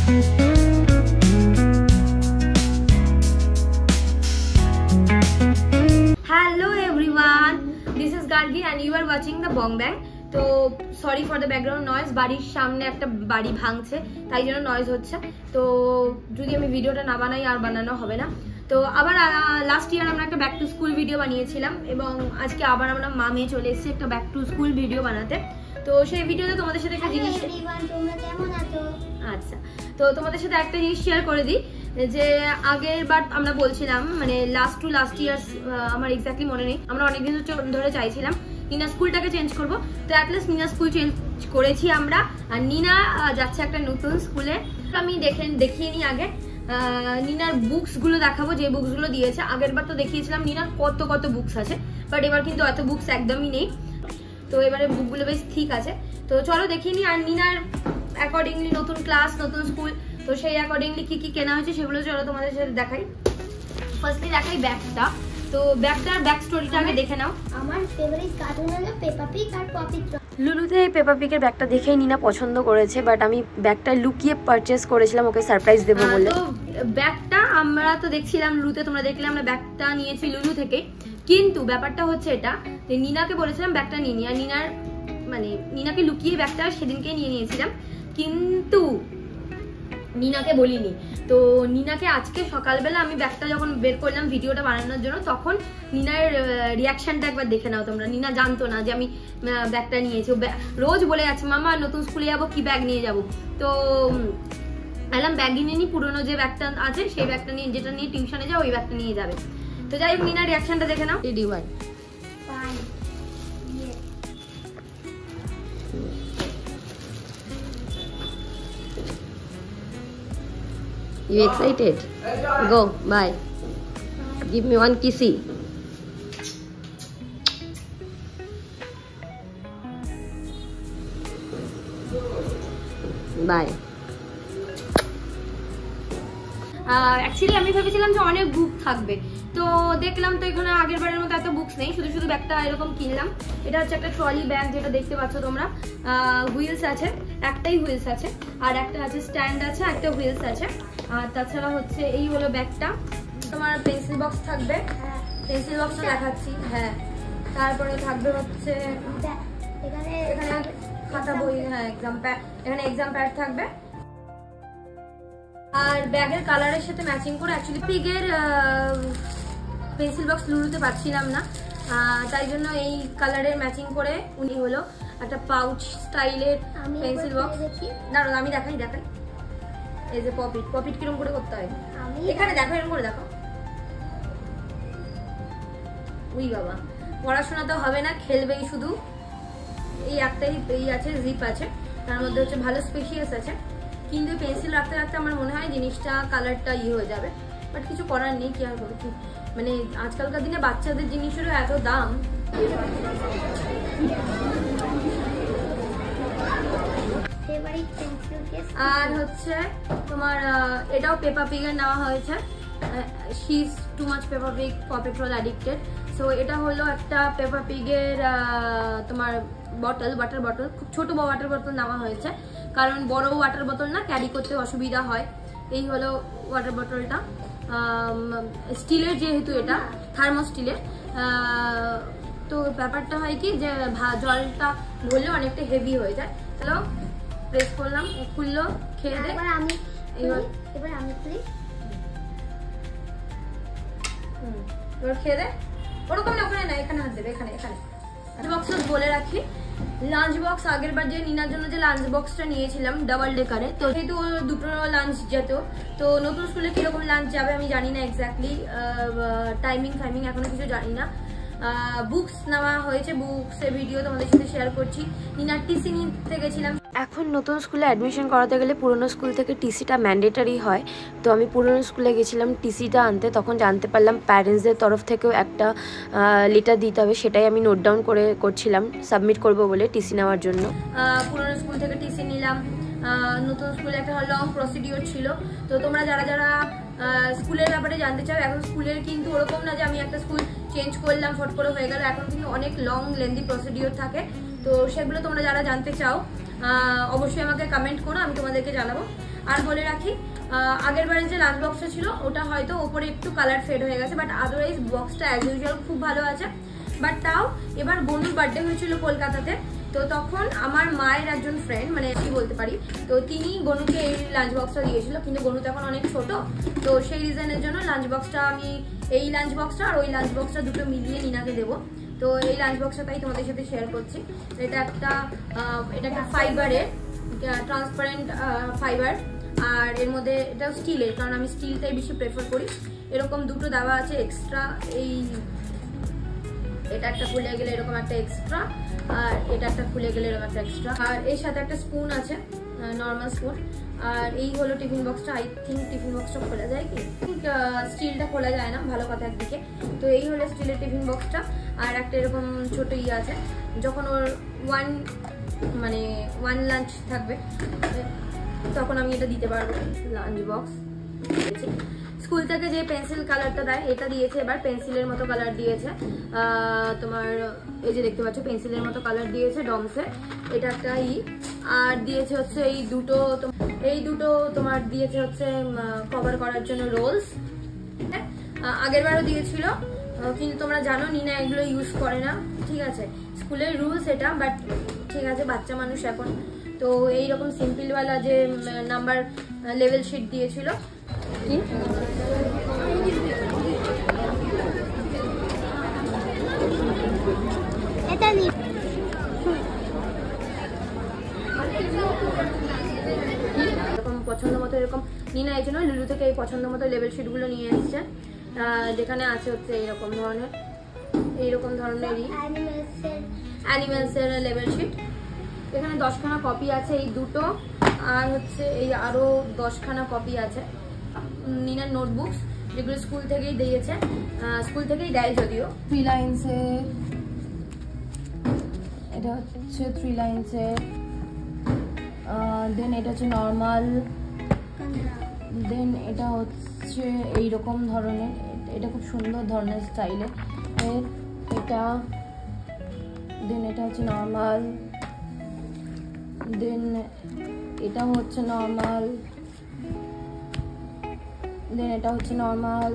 Hello everyone, this is Gargi and you are watching the Bong Bang. তো sorry for the background noise, বাড়ির সামনে একটা বাড়ি ভাঙছে তাই জন্য নয়েজ হচ্ছে। তো যদি আমি ভিডিওটা না বানাই আর বানানো হবে না। তো আবার লাস্ট ইয়ার আমরা একটা ব্যাক টু স্কুল ভিডিও বানিয়েছিলাম এবং আজকে আবার আমরা মা মেয়ে চলে এসেছি একটা ব্যাক টু স্কুল ভিডিও বানাতে। তো সেই ভিডিওতে তোমাদের সাথে একটা জিনিস, আচ্ছা তো তোমাদের সাথে একটা জিনিস শেয়ার করে দিই যে আগের বার আমরা বলছিলাম মানে লাস্ট ইয়ার আমার এক্স্যাক্টলি মনে নেই, আমরা অনেকদিন ধরে চাইছিলাম নিনা স্কুলটাকে চেঞ্জ করব। তো অ্যাটলিস্ট নিনা স্কুল চেঞ্জ করেছি আমরা, আর নিনা যাচ্ছে একটা নতুন স্কুলে। আমি দেখিয়ে নিই আগে নিনার বুকসগুলো দেখাবো, যে বুকসগুলো দিয়েছে। আগের বার তো দেখিয়েছিলাম নিনার কত কত বুকস আছে, বাট এবার কিন্তু এত বুকস একদমই নেই। তো এবারে বুকগুলো বেশ ঠিক আছে। তো চলো দেখিয়ে নিই, আর নিনার অ্যাকর্ডিংলি নতুন ক্লাস নতুন স্কুল, তো সেই অ্যাকর্ডিংলি কি কি কেনা হয়েছে সেগুলো চলো তোমাদের সাথে দেখাই। ফার্স্টলি দেখাই ব্যাগটা। তো ব্যাগটার ব্যাক স্টোরিটা আগে দেখে নাও। আমার ফেভারিট কার্টুন হলো পেপা পিগ আর পপি। লুলুতে পেপা পিগের ব্যাগটা দেখেই নিনা পছন্দ করেছে, বাট আমি ব্যাগটা লুকিয়ে পারচেজ করেছিলাম ওকে সারপ্রাইজ দেবো বলে। তো ব্যাগটা আমরা তো দেখছিলাম লুলুতে, তোমরা দেখলে আমরা ব্যাগটা নিয়েছি লুলু থেকে। কিন্তু ব্যাপারটা হচ্ছে এটা যে নিনাকে বলেছিলাম ব্যাগটা নিয়ে নিই, আর নিনাকে লুকিয়ে ব্যাগটা সেদিনকে নিয়ে নিয়েছিলাম, কিন্তু নিনাকে বলিনি। তো নিনাকে আজকে সকালবেলা আমি ব্যাগটা যখন বের করলাম ভিডিওটা বানানোর জন্য, তখন নিনার রিয়াকশনটা একবার দেখে নাও তোমরা। নিনা জানতো না যে আমি ব্যাগটা নিয়েছি, রোজ বলে যাচ্ছে মামা নতুন স্কুলে যাবো কি ব্যাগ নিয়ে যাব। তো এলাম ব্যাগ নিয়ে নিই, পুরোনো যে ব্যাগটা আছে সেই ব্যাগটা নিয়ে, যেটা নিয়ে টিউশনে যাও ওই ব্যাগটা নিয়ে যাবে। তো যাই হোক নিনার রিয়াকশনটা দেখে নাও। You excited? Go, bye. Give me one kissy. Bye. Actually আমি ভেবেছিলাম যে অনেক বুক থাকবে, তো দেখলাম তো এখানে আগের বারের মতো এত বুকস নেই, শুধু শুধু ব্যাগটা এরকম কিনলাম। এটা হচ্ছে একটা ট্রলি ব্যাগ, যেটা দেখতে পাচ্ছ তোমরা। হুইলস আছে, একটাই হুইলস আছে, আর একটা আছে স্ট্যান্ড আছে, একটা হুইলস আছে। আর তাছাড়া হচ্ছে এই হলো ব্যাগটা। তোমার পেন্সিল বক্স থাকবে, পেন্সিল বক্সটা দেখাচ্ছি। হ্যাঁ, তারপরে থাকবে হচ্ছে এখানে খাতা বই, হ্যাঁ এক্সাম প্যাড, এখানে এক্সাম প্যাড থাকবে। আর ব্যাগের কালারের সাথে ম্যাচিং করে, অ্যাকচুয়ালি পিগের পেন্সিল বক্স লুলুতে পাচ্ছিলাম না, তাই জন্য এই কালারের ম্যাচিং করে উনি হলো একটা পাউচ স্টাইলের পেন্সিল বক্স। দাঁড়ো আমি দেখাই। এই যে পপিট কিরম করে করতে হয় এখানে দেখো, এরকম করে দেখো। উই বাবা, পড়াশোনা তো হবে না, খেলবেই শুধু। এই একটাই এই আছে, জিপ আছে, তার মধ্যে হচ্ছে ভালো স্পেশিয়াস আছে। কিন্তু পেন্সিল রাখতে রাখতে আমার মনে হয় জিনিসটা কালারটা হয়ে যাবে, বাট কিছু করার নেই। কি আর করবো, মানে আজকালকার দিনে বাচ্চাদের জিনিসেরও এত দাম। আর হচ্ছে তোমার এটাও পেপা পিগের নেওয়া হয়েছে। She is too much Peppa Pig, pop petrol addicted. So এটা হলো একটা পেপা পিগের তোমার ওয়াটার বটল, খুব ছোট ওয়াটার বোতল নেওয়া হয়েছে, কারণ বড় ওয়াটার বোতল না ক্যারি করতে অসুবিধা হয়। এই হলো ওয়াটার বোতলটা, স্টিলের, যেহেতু এটা থার্মোস্টিলের। তো ব্যাপারটা হয় কি যে জলটা ভরলে অনেকটা হেভি হয়ে যায়। চলো প্রেস করলাম, খুললো, খেয়ে দে। এবার আমি খুলি, এবার খেয়ে দে। ওরকম না, ওখানে না, এখানে হাত দেবে, এখানে। বক্স বলে রাখি, লাঞ্চ বক্স আগের বার যে নিনার জন্য যে লাঞ্চ বক্সটা নিয়েছিলাম ডাবল ডেকারে, তো যেহেতু দুটো লাঞ্চ যেত, তো নতুন স্কুলে কিরকম লাঞ্চ যাবে আমি জানি না এক্স্যাক্টলি, টাইমিং এখনো কিছু জানি না। বুকস নেওয়া হয়েছে, বুকসের ভিডিও তোমাদের সাথে শেয়ার করছি। নিনার টিসি নিতে গেছিলাম। এখন নতুন স্কুলে অ্যাডমিশন করাতে গেলে পুরনো স্কুল থেকে টিসিটা ম্যান্ডেটারি হয়। তো আমি পুরনো স্কুলে গেছিলাম টিসিটা আনতে, তখন জানতে পারলাম প্যারেন্টসদের তরফ থেকেও একটা লেটার দিতে হবে, সেটাই আমি নোট ডাউন করছিলাম সাবমিট করব বলে টিসি নেওয়ার জন্য। পুরনো স্কুল থেকে টিসি নিলাম, নতুন স্কুলে একটা লং প্রসিডিওর ছিল। তো তোমরা যারা স্কুলের ব্যাপারে জানতে চাও, এখন স্কুলের কিন্তু ওরকম না যে আমি একটা স্কুল চেঞ্জ করলাম ফট করে হয়ে গেল, এখন কিন্তু অনেক লং লেন্দি প্রসিডিওর থাকে। তো সেগুলো তোমরা যারা জানতে চাও অবশ্যই আমাকে কমেন্ট করো, আমি তোমাদেরকে জানাবো। আর বলে রাখি, আগের বারে যে লাঞ্চ বক্সটা ছিল ওটা হয়তো ওপরে একটু কালার ফেড হয়ে গেছে, বাট আদারওয়াইজ বক্সটা অ্যাজ ইউজুয়াল খুব ভালো আছে। বাট তাও এবার বনুর বার্থডে হয়েছিল কলকাতাতে, তো তখন আমার মায়ের একজন ফ্রেন্ড, মানে কি বলতে পারি, তো তিনি গনুকে এই লাঞ্চ বক্সটা দিয়েছিল, কিন্তু গনু তো এখন অনেক ছোট, তো সেই রিজনের জন্য লাঞ্চ বক্সটা আমি এই লাঞ্চ বক্সটা আর ওই লাঞ্চ বক্সটা দুটো মিলিয়ে নিনাকে দেবো। তো এই লাঞ্চ বক্সটা তাই তোমাদের সাথে শেয়ার করছি। এটা একটা ফাইবারের, ট্রান্সপারেন্ট ফাইবার, আর এর মধ্যে এটাও স্টিলের, কারণ আমি স্টিলটাই বেশি প্রেফার করি। এরকম দুটো দেওয়া আছে এক্সট্রা, এটা একটা খুলে গেলে এরকম একটা এক্সট্রা, আর এটা একটা খুলে গেলে এরকম একটা এক্সট্রা, আর এর সাথে একটা স্পুন আছে, নর্মাল স্পুন। আর এই হলো টিফিন বক্সটা। আই থিঙ্ক টিফিন বক্সটা খোলা যায় কি, স্টিলটা খোলা যায় না, ভালো কথা একদিকে। তো এই হলো স্টিলের টিফিন বক্সটা। আর একটা এরকম ছোট আছে, যখন ওর ওয়ান লাঞ্চ থাকবে তখন আমি এটা দিতে পারবো, লাঞ্চ বক্স। স্কুল থেকে যে পেন্সিল কালারটা দেয় এটা দিয়েছে, এবার পেন্সিলের মতো কালার দিয়েছে। তোমার এই যে দেখতে পাচ্ছ পেন্সিলের মতো কালার দিয়েছে ডমসে, এটা একটা আর দিয়েছে হচ্ছে এই দুটো তোমার দিয়েছে হচ্ছে কভার করার জন্য রোলস। আগের বারও দিয়েছিল, কিন্তু তোমরা জানো নিনা এগুলো ইউজ করে না, ঠিক আছে, স্কুলের রুলস এটা, বাট ঠিক আছে, বাচ্চা মানুষ এখন। তো এইরকম সিম্পলওয়ালা যে নাম্বার লেভেল শিট দিয়েছিল, এটা নি এরকম পছন্দ মতো, এরকম নিনা এই জন্য লুলু থেকে এই পছন্দ মতো লেভেল শিট গুলো নিয়ে এসছে, যেখানে আছে হচ্ছে এইরকম ধরনেরই অ্যানিমেলস এর লেভেল শিট। এখানে 10খানা কপি আছে এই দুটো, আর হচ্ছে এই আরো 10খানা কপি আছে নিনার নোটবুকস, যেগুলো স্কুল থেকেই দিয়েছে, স্কুল থেকেই দেয় যদিও। 3 লাইনসে এটা হচ্ছে 3 লাইনসে, দেন এটা হচ্ছে নর্মাল, দেন এটা হচ্ছে এইরকম ধরনের, এটা খুব সুন্দর ধরনের স্টাইলে এটা, দেন এটা হচ্ছে নর্মাল, দেন এটা হচ্ছে নর্মাল, দেন এটা হচ্ছে নর্মাল,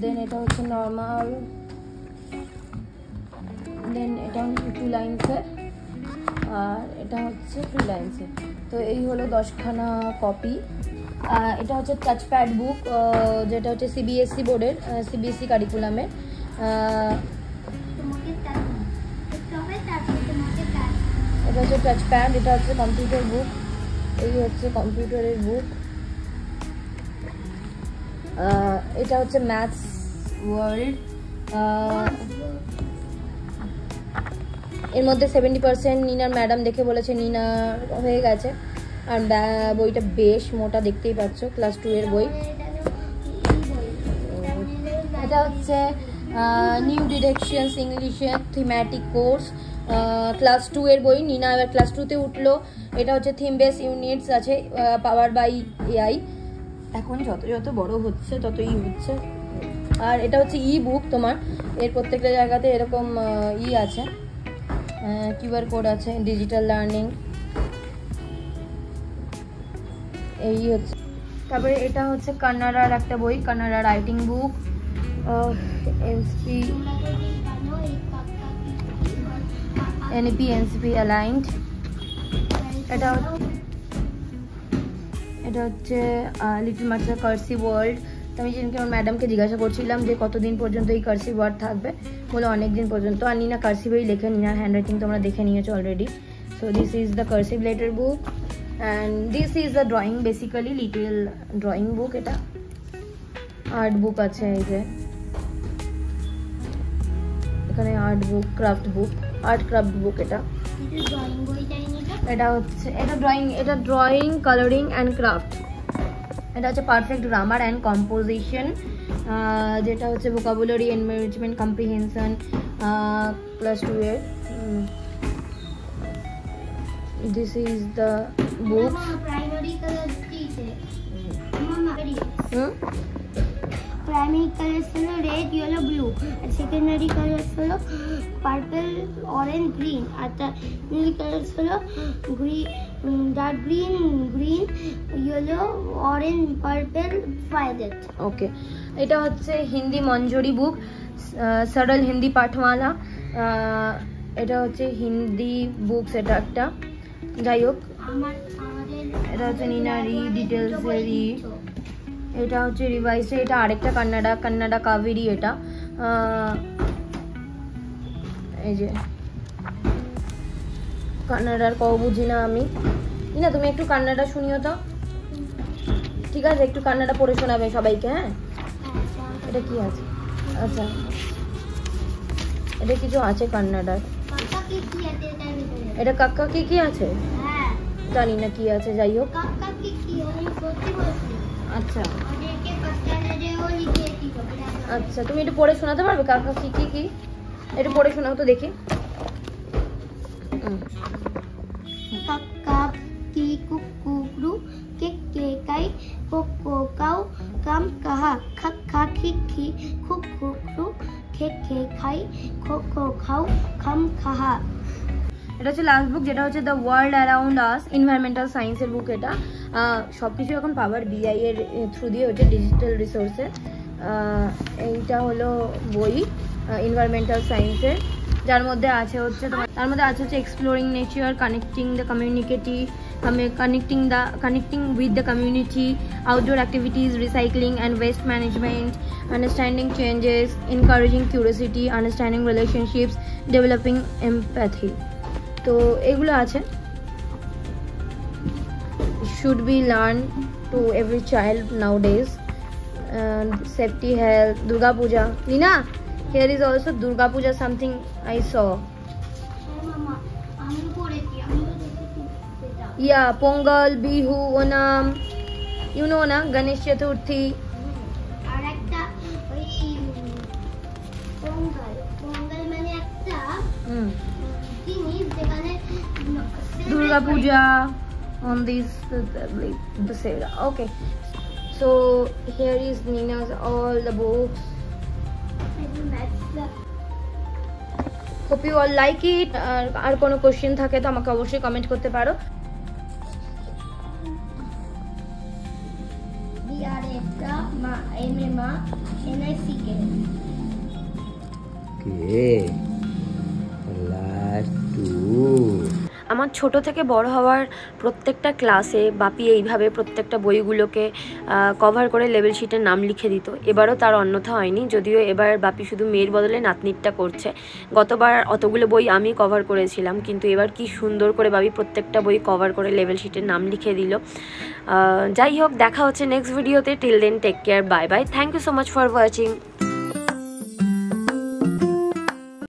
দেন এটা হচ্ছে নর্মাল, দেন এটা 2 লাইনসের, আর এটা হচ্ছে 3 লাইনসের। তো এই হলো 10খানা কপি। এটা হচ্ছে টাচপ্যাড বুক, যেটা হচ্ছে সিবিএসসি বোর্ডের, সিবিএসসি কারিকুলামের। এটা হচ্ছে টাচপ্যাড, এটা হচ্ছে কম্পিউটার বুক, এই হচ্ছে কম্পিউটারের বুক। এটা হচ্ছে ম্যাথস ওয়ার্ল্ড, এর মধ্যে 70% নিনার ম্যাডাম দেখে বলেছে নিনা হয়ে গেছে। আর বইটা বেশ মোটা, দেখতেই পাচ্ছ, ক্লাস 2 এর বই। এটা হচ্ছে নিউ ডিরেকশনস ইংলিশে থিমেটিক কোর্স, ক্লাস 2 এর বই। নিনা এবার ক্লাস 2-তে উঠলো। এটা হচ্ছে থিম বেস ইউনিটস আছে, পাওয়ার বাই এআই। এখন যত বড় হচ্ছে ততই হচ্ছে। আর এটা হচ্ছে ই বুক, তোমার এর প্রত্যেকটা জায়গাতে এরকম আছে, কিউআর কোড আছে, ডিজিটাল লার্নিং, এই হচ্ছে। তারপরে এটা হচ্ছে কান্নাড়ার একটা বই, কান্নাড়া রাইটিং বুক, এনইপি এনসিপি অ্যালাইন্ড। এটা হচ্ছে লিটল মার্চের কার্সিভ ওয়ার্ল্ড। তো আমি যেদিনকে আমার ম্যাডামকে জিজ্ঞাসা করছিলাম যে কতদিন পর্যন্ত এই কার্সিভ ওয়ার্ড থাকবে, বলে অনেক দিন পর্যন্ত। আর নিনা কার্সিভেই লেখে, নিনার হ্যান্ড রাইটিং তোমরা দেখে নিয়েছো already. So this is the cursive letter book, and this is the drawing, basically little drawing book. এটা আর্ট বুক আছে, এই যে এখানে আর্ট বুক, ক্রাফট বুক, আর্ট ক্রাফট বুক। এটা হচ্ছে ড্রয়িং, কালারিং অ্যান্ড ক্রাফট। এটা হচ্ছে পারফেক্ট গ্রামার অ্যান্ড কম্পোজিশন, যেটা হচ্ছে ভোকাবুলারি এনরিচমেন্ট কম্প্রিহেনশন, ক্লাস 2 এর। This is the book. Primary colours হলো রেড ইয়েলো ব্লু আর সেকেন্ডারি কালার্স হলো পার্পল অরেঞ্জ গ্রিন আর টার্মিনারি কালার্স হলো dark green green yellow orange purple violet. Okay, এটা হচ্ছে হিন্দি মঞ্জুরি বুক, সরল হিন্দি পাঠমালা। এটা হচ্ছে হিন্দি বুকস, এটা একটা। যাই হোক, এটা হচ্ছে নিনারি ডিটেলসেরি, এটা হচ্ছে রিভাইসে, এটা আরেকটা কান্নাডা কাবেরি। এটা এই যে কান্নাডার কও বুঝি না আমি। না, তুমি একটু কান্নাডা শুনিও তো, ঠিক আছে? একটু কান্নাডা পড়ে শোনাবে সবাইকে। হ্যাঁ, এটা কি আছে? আচ্ছা, এটা কিছু আছে কান্নাডার। এটা কাক্কা কি আছে জানি না কি আছে, যাই হোক। আচ্ছা আচ্ছা, তুমি একটু পড়ে শোনাতে পারবে কাকা কি? একটু পড়ে শোনাও তো দেখি। কাকা কি কুকুরু কে কে কাই কোকো কাউ কাম কাহা খাক খা খি খি খুক খুকরু খে খে খাই খো খো খাও খাম খাহা। এটা হচ্ছে লাস্ট বুক, যেটা হচ্ছে the world around us, environmental সায়েন্সের বুক। এটা সব কিছু এখন পাওয়ার বিআই এর থ্রু দিয়ে হচ্ছে, ডিজিটাল রিসোর্সে। এইটা হলো বই এনভায়রনমেন্টাল সায়েন্সের, যার মধ্যে আছে হচ্ছে তার মধ্যে আছে হচ্ছে exploring nature, connecting with the community, outdoor activities, recycling and waste management, understanding changes, encouraging curiosity, understanding relationships, developing empathy. তো এগুলো আছে, should be learned to every child nowadays. And safety, health, Durga Puja. Nina, here is also Durga Puja, something I saw. Yeah, Pongal, Bihu, Onam, you know na, Ganesh Chaturthi. Pongal মানে একটা জিনিস যেখানে Durga Puja on this Dasera. Okay, so here is Nina's all the books. Hope you all like it. আর কোনো question থাকে তো আমাকে অবশ্যই comment করতে পারো। আমার ছোট থেকে বড় হওয়ার প্রত্যেকটা ক্লাসে বাপি এইভাবে প্রত্যেকটা বইগুলোকে কভার করে লেভেল শিটের নাম লিখে দিত। এবারও তার অন্যথা হয়নি, যদিও এবার বাপি শুধু মেয়ের বদলে নাতনিরটা করছে। গতবার অতগুলো বই আমি কভার করেছিলাম, কিন্তু এবার কি সুন্দর করে বাপি প্রত্যেকটা বই কভার করে লেভেল শিটের নাম লিখে দিল। যাই হোক, দেখা হচ্ছে নেক্সট ভিডিওতে। Till then take care, bye bye, thank you so much for watching.